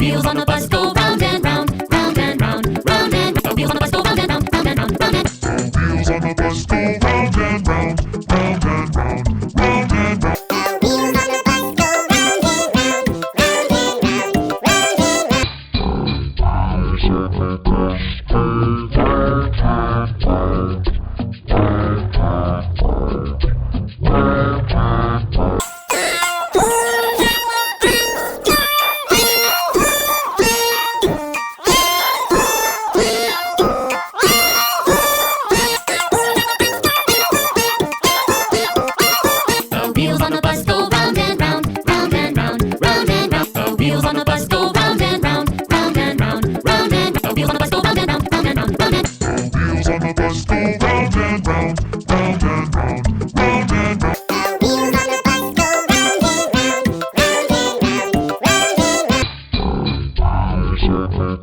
wheels on the bus go round and round, round and round, round and round. The wheels on the bus go round and round, round and round, round and round. The wheels on the bus go round and round, round and round, round and round. Circle